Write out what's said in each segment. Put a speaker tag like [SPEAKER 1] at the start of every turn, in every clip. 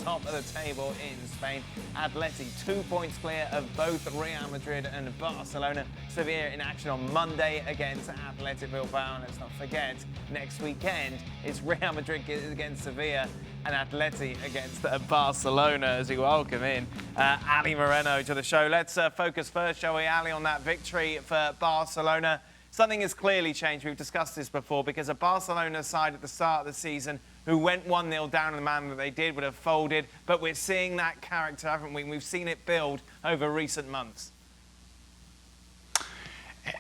[SPEAKER 1] top of the table in Spain. Atleti 2 points clear of both Real Madrid and Barcelona. Sevilla in action on Monday against Athletic Bilbao. And let's not forget, next weekend it's Real Madrid against Sevilla and Atleti against Barcelona as we welcome in Ali Moreno to the show. Let's focus first, shall we, Ali, on that victory for Barcelona. Something has clearly changed. We've discussed this before because a Barcelona side at the start of the season who went 1-0 down in the manner that they did would have folded. But we're seeing that character, haven't we? We've seen it build over recent months.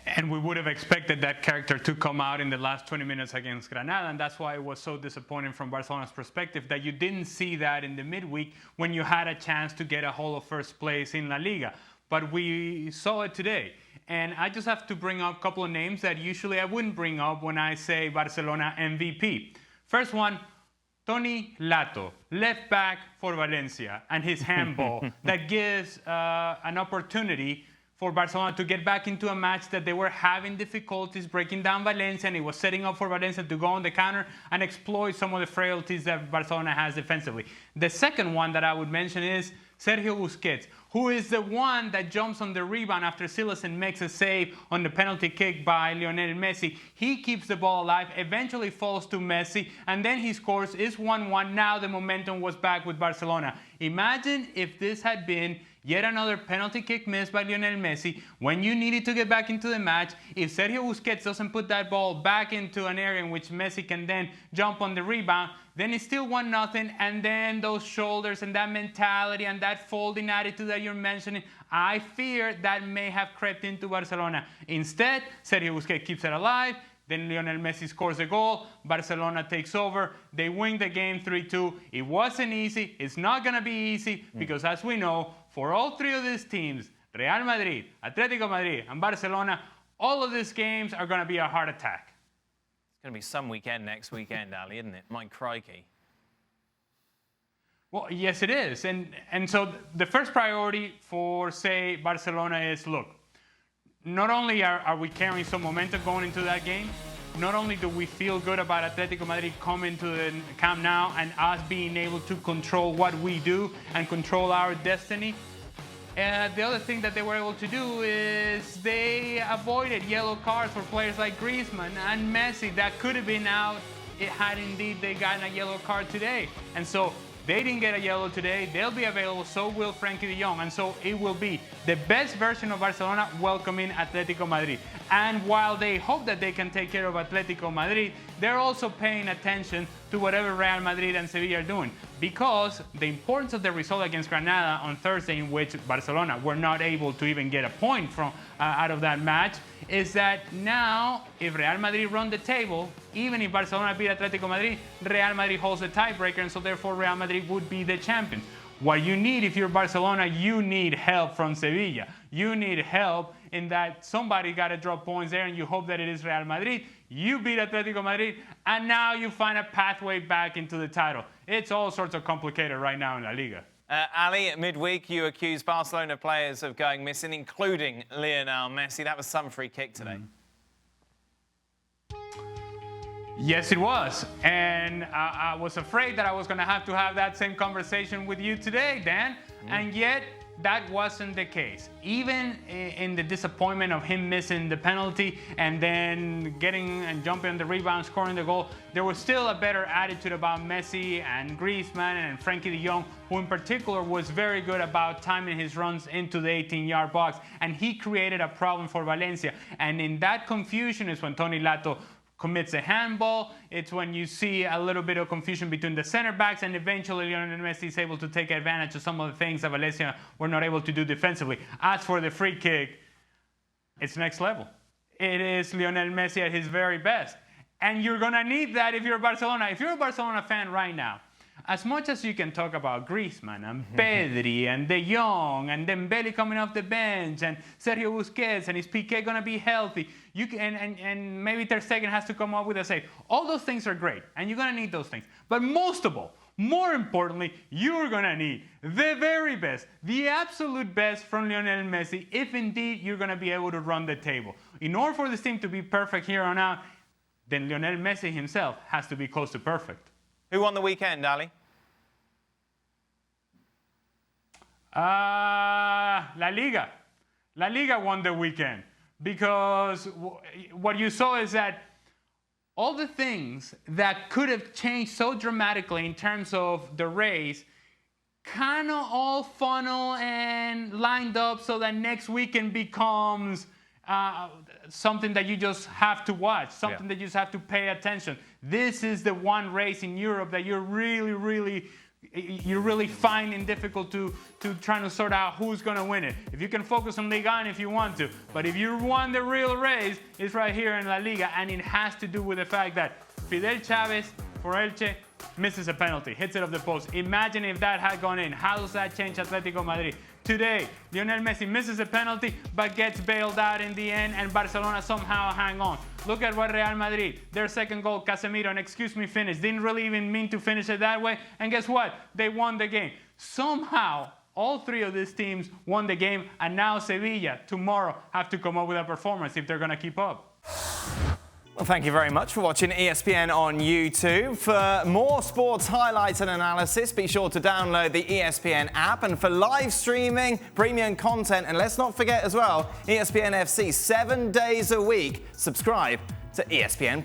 [SPEAKER 2] And we would have expected that character to come out in the last 20 minutes against Granada, and that's why it was so disappointing from Barcelona's perspective that you didn't see that in the midweek when you had a chance to get a hold of first place in La Liga. But we saw it today. And I just have to bring up a couple of names that usually I wouldn't bring up when I say Barcelona MVP. First one, Toni Lato, left back for Valencia, and his handball that gives an opportunity for Barcelona to get back into a match that they were having difficulties breaking down Valencia, and it was setting up for Valencia to go on the counter and exploit some of the frailties that Barcelona has defensively. The second one that I would mention is Sergio Busquets, who is the one that jumps on the rebound after Silesen makes a save on the penalty kick by Lionel Messi. He keeps the ball alive, eventually falls to Messi, and then he scores. It's 1-1. Now the momentum was back with Barcelona. Imagine if this had been yet another penalty kick missed by Lionel Messi when you needed to get back into the match. If Sergio Busquets doesn't put that ball back into an area in which Messi can then jump on the rebound, then it's still 1-0, and then those shoulders and that mentality and that folding attitude that you're mentioning, I fear that may have crept into Barcelona. Instead, Sergio Busquets keeps it alive. Then Lionel Messi scores a goal. Barcelona takes over. They win the game 3-2. It wasn't easy. It's not going to be easy because, as we know, for all three of these teams, Real Madrid, Atletico Madrid, and Barcelona, all of these games are going to be a heart attack.
[SPEAKER 1] It's going to be some weekend next weekend, Ali, isn't it? My crikey.
[SPEAKER 2] Well, yes, it is. And so the first priority for, say, Barcelona is, look, not only are we carrying some momentum going into that game, not only do we feel good about Atletico Madrid coming to the Camp Nou and us being able to control what we do and control our destiny, the other thing that they were able to do is they avoided yellow cards for players like Griezmann and Messi that could have been out had indeed they gotten a yellow card today. And so they didn't get a yellow today. They'll be available, so will Frenkie de Jong. And so it will be the best version of Barcelona welcoming Atletico Madrid. And while they hope that they can take care of Atletico Madrid, they're also paying attention to whatever Real Madrid and Sevilla are doing. Because the importance of the result against Granada on Thursday, in which Barcelona were not able to even get a point from out of that match, is that now, if Real Madrid run the table, even if Barcelona beat Atletico Madrid, Real Madrid holds the tiebreaker, and so therefore Real Madrid would be the champion. What you need if you're Barcelona, you need help from Sevilla. You need help in that somebody got to drop points there, and you hope that it is Real Madrid. You beat Atletico Madrid, and now you find a pathway back into the title. It's all sorts of complicated right now in La Liga.
[SPEAKER 1] Ali, at midweek, you accused Barcelona players of going missing, including Lionel Messi. That was some free kick today.
[SPEAKER 2] Yes, it was. And I was afraid that I was going to have that same conversation with you today, Dan. And yet, that wasn't the case. Even in the disappointment of him missing the penalty and then getting and jumping on the rebound, scoring the goal, there was still a better attitude about Messi and Griezmann and Frenkie de Jong, who in particular was very good about timing his runs into the 18-yard box. And he created a problem for Valencia. And in that confusion is when Toni Lato commits a handball. It's when you see a little bit of confusion between the center backs, and eventually Lionel Messi is able to take advantage of some of the things that Valencia were not able to do defensively. As for the free kick, it's next level. It is Lionel Messi at his very best. And you're going to need that if you're Barcelona. If you're a Barcelona fan right now, as much as you can talk about Griezmann and Pedri and De Jong and Dembele coming off the bench and Sergio Busquets and is Piqué going to be healthy, you can, and maybe Ter Stegen has to come up with a save. All those things are great, and you're going to need those things. But most of all, more importantly, you're going to need the very best, the absolute best from Lionel Messi if indeed you're going to be able to run the table. In order for this team to be perfect here on out, then Lionel Messi himself has to be close to perfect.
[SPEAKER 1] Who won the weekend, Ali?
[SPEAKER 2] La Liga. La Liga won the weekend because what you saw is that all the things that could have changed so dramatically in terms of the race kind of all funnel and lined up so that next weekend becomes something that you just have to watch, something that you just have to pay attention. This is the one race in Europe that you're really finding difficult to trying to sort out who's going to win it. If you can focus on Liga if you want to, but if you want the real race, it's right here in La Liga, and it has to do with the fact that Fidel Chavez for Elche misses a penalty, hits it off the post. Imagine if that had gone in. How does that change Atletico Madrid? Today, Lionel Messi misses a penalty but gets bailed out in the end, and Barcelona somehow hang on. Look at what Real Madrid, their second goal, Casemiro, an excuse me finish, didn't really even mean to finish it that way, and guess what? They won the game. Somehow, all three of these teams won the game, and now Sevilla, tomorrow, have to come up with a performance if they're going to keep up.
[SPEAKER 1] Well, thank you very much for watching ESPN on YouTube. For more sports highlights and analysis, be sure to download the ESPN app. And for live streaming, premium content, and let's not forget as well, ESPN FC 7 days a week. Subscribe to ESPN+.